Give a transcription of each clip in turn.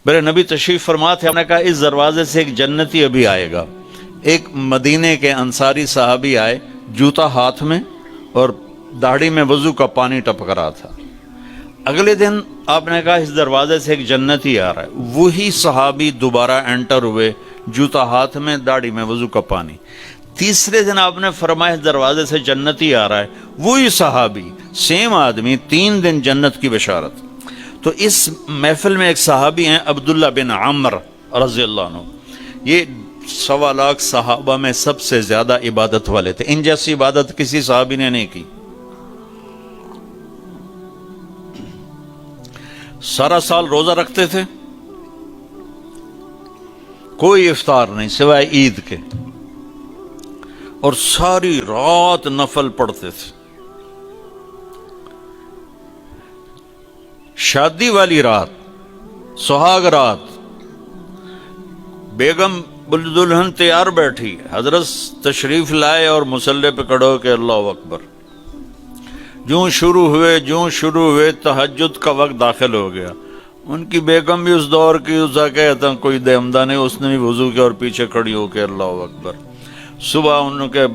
میرے نبی تشریف فرما تھے، ہم نے کہا اس دروازے سے ایک جنتی ابھی آئے گا۔ ایک مدینے کے انصاری صحابی آئے، جوتا ہاتھ میں اور داڑھی میں وضو کا پانی ٹپک رہا تھا۔ اگلے دن آپ نے کہا اس دروازے سے ایک جنتی آ رہا ہے، وہی صحابی دوبارہ انٹر ہوئے، جوتا ہاتھ میں، داڑھی میں وضو کا پانی۔ تیسرے دن آپ نے فرمایا اس دروازے سے جنتی آ رہا ہے، وہی صحابی، سیم آدمی، 3 دن جنت کی بشارت۔ تو اس محفل میں ایک صحابی ہیں عبداللہ بن عمر رضی اللہ عنہ، یہ 1.25 لاکھ صحابہ میں سب سے زیادہ عبادت والے تھے، ان جیسی عبادت کسی صحابی نے نہیں کی۔ سارا سال روزہ رکھتے تھے، کوئی افطار نہیں سوائے عید کے، اور ساری رات نفل پڑھتے تھے۔ شادی والی رات، سہاگ رات، بیگم دلہن تیار بیٹھی، حضرت تشریف لائے اور مصلی پہ کھڑے ہو کے اللہ اکبر، جوں شروع ہوئے تہجد کا وقت داخل ہو گیا۔ ان کی بیگم بھی اس دور کی، اسا کہتا کوئی دہمدہ نہیں، اس نے بھی وضو کیا اور پیچھے کھڑی ہو کے اللہ اکبر۔ صبح ان کے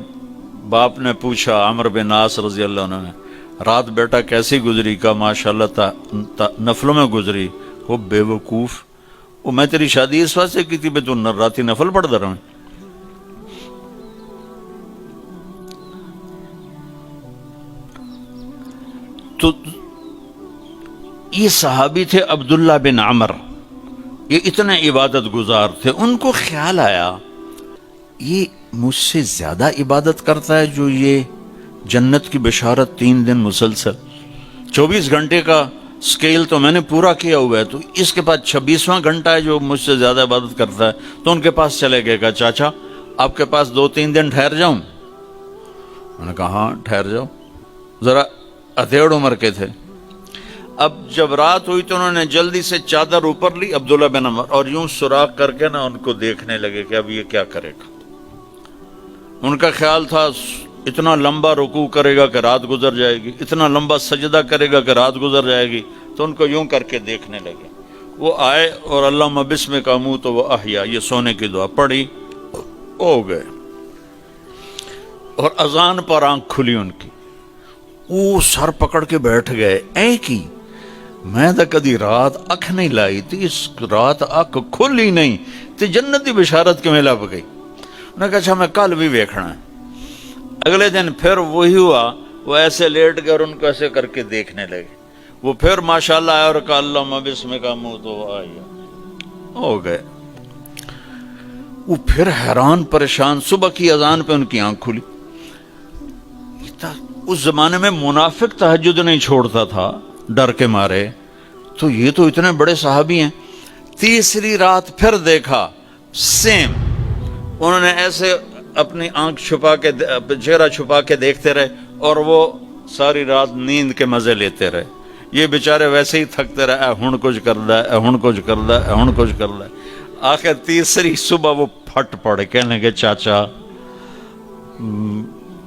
باپ نے پوچھا، عمر بن عاص رضی اللہ عنہ نے، رات بیٹا کیسی گزری؟ کا ماشاءاللہ نفلوں میں گزری۔ وہ بے وقوف، وہ میں تیری شادی اس واسطے کی تھی بے تو راتی نفل پڑھتا رہا۔ تو یہ صحابی تھے عبداللہ بن عمر، یہ اتنے عبادت گزار تھے۔ ان کو خیال آیا یہ مجھ سے زیادہ عبادت کرتا ہے جو یہ جنت کی بشارت 3 دن مسلسل، 24 گھنٹے کا سکیل تو میں نے پورا کیا ہوا ہے، تو اس کے پاس 26واں گھنٹہ ہے جو مجھ سے زیادہ عبادت کرتا ہے۔ تو ان کے پاس چلے گئے، کہا چاچا آپ کے پاس 2-3 دن ٹھہر جاؤں؟ انہوں نے کہا ہاں ٹھہر جاؤ، ذرا ادھیڑ عمر کے تھے۔ اب جب رات ہوئی تو انہوں نے جلدی سے چادر اوپر لی عبداللہ بن عمر، اور یوں سوراخ کر کے نا ان کو دیکھنے لگے کہ اب یہ کیا کرے گا۔ ان کا خیال تھا اتنا لمبا رکوع کرے گا کہ رات گزر جائے گی، اتنا لمبا سجدہ کرے گا کہ رات گزر جائے گی، تو ان کو یوں کر کے دیکھنے لگے۔ وہ آئے اور اللہم بسمک اموت و احیا، یہ سونے کی دعا پڑھی، ہو گئے۔ اور اذان پر آنکھ کھلی ان کی، وہ سر پکڑ کے بیٹھ گئے، اے کی میں تو کدی رات اکھ نہیں لائی تھی، اس رات اکھ کھلی نہیں تے جنت دی بشارت کیویں لب گئی؟ انہوں نے کہا اچھا میں کل بھی ویکھنا ہے۔ اگلے دن پھر وہی ہوا، وہ ایسے لیٹ گئے اور ان کو ایسے کر کے دیکھنے لگے۔ وہ پھر ماشاءاللہ آیا اور کہا اللہم بسمک اموت و احیا، ہو گئے۔ وہ پھر حیران پریشان، صبح کی اذان پہ ان کی آنکھ کھلی۔ اس زمانے میں منافق تہجد نہیں چھوڑتا تھا ڈر کے مارے، تو یہ تو اتنے بڑے صحابی ہیں۔ تیسری رات پھر دیکھا سیم، انہوں نے ایسے اپنی آنکھ چھپا کے، چہرہ چھپا کے دیکھتے رہے، اور وہ ساری رات نیند کے مزے لیتے رہے۔ یہ بیچارے ویسے ہی تھکتے رہے، اے ہن کچھ کردا ہے، اے ہن کچھ کردا ہے، اے ہن کچھ کردا ہے۔ آخر تیسری صبح وہ پھٹ پڑے، کہنے لگے چاچا،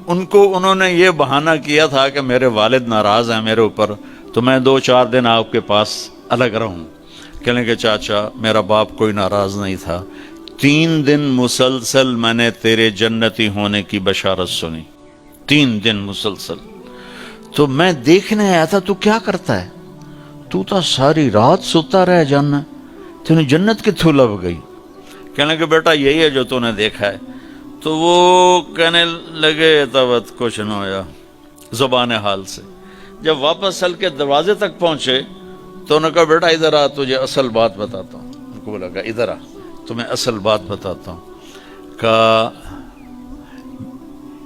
انہوں نے یہ بہانہ کیا تھا کہ میرے والد ناراض ہیں میرے اوپر، تو میں 2-4 دن آپ کے پاس الگ رہوں۔ کہنے لگے چاچا میرا باپ کوئی ناراض نہیں تھا، 3 دن مسلسل میں نے تیرے جنتی ہونے کی بشارت سنی، 3 دن مسلسل، تو میں دیکھنے آیا تھا تو کیا کرتا ہے، تو ساری رات سوتا رہ جانا، تینہیں جنت کتھوں لب گئی؟ کہنے لگے بیٹا یہی ہے جو تو نے دیکھا ہے۔ تو وہ کہنے لگے تبت کچھ نہ ہویا، زبان حال سے۔ جب واپس چل کے دروازے تک پہنچے تو انہوں نے کہا بیٹا ادھر آ، تجھے اصل بات بتاتا ہوں۔ ان کو بولا کہ ادھر آ تمہیں اصل بات بتاتا ہوں۔ کہا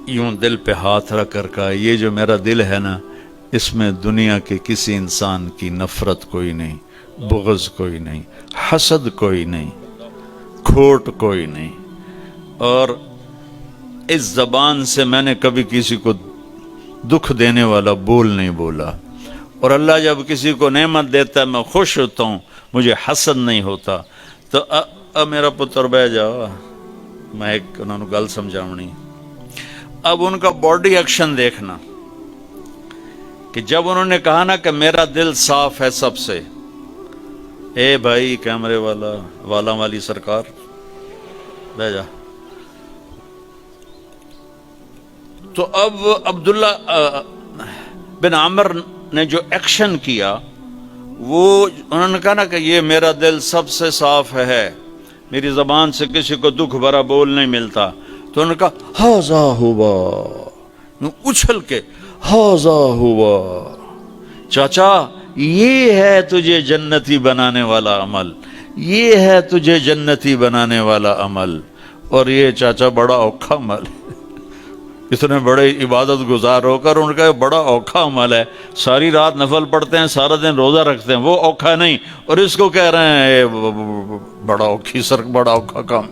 یوں دل پہ ہاتھ رکھ کر کہا یہ جو میرا دل ہے نا، اس میں دنیا کے کسی انسان کی نفرت کوئی نہیں، بغض کوئی نہیں، حسد کوئی نہیں، کھوٹ کوئی نہیں، اور اس زبان سے میں نے کبھی کسی کو دکھ دینے والا بول نہیں بولا، اور اللہ جب کسی کو نعمت دیتا ہے میں خوش ہوتا ہوں، مجھے حسد نہیں ہوتا۔ تو میرا پتر بہ جاؤ، میں ایک انہوں نے گل سمجھاونی۔ اب ان کا باڈی ایکشن دیکھنا کہ جب انہوں نے کہا نا کہ میرا دل صاف ہے سب سے، اے بھائی کیمرے والا والی سرکار بہ جا. تو اب عبداللہ بن عمر نے جو ایکشن کیا وہ انہوں نے کہا نا کہ یہ میرا دل سب سے صاف ہے, میری زبان سے کسی کو دکھ بھرا بول نہیں ملتا. تو انہوں نے کہا ہاذا ہوا, اچھل کے ہاذا ہوا, چاچا یہ ہے تجھے جنتی بنانے والا عمل, یہ ہے تجھے جنتی بنانے والا عمل. اور یہ چاچا بڑا اوکھا عمل ہے, اتنے بڑے عبادت گزار ہو کر ان کا بڑا اوکھا عمل ہے, ساری رات نفل پڑھتے ہیں, سارا دن روزہ رکھتے ہیں, وہ اوکھا نہیں, اور اس کو کہہ رہے ہیں بڑا اوکھا کام.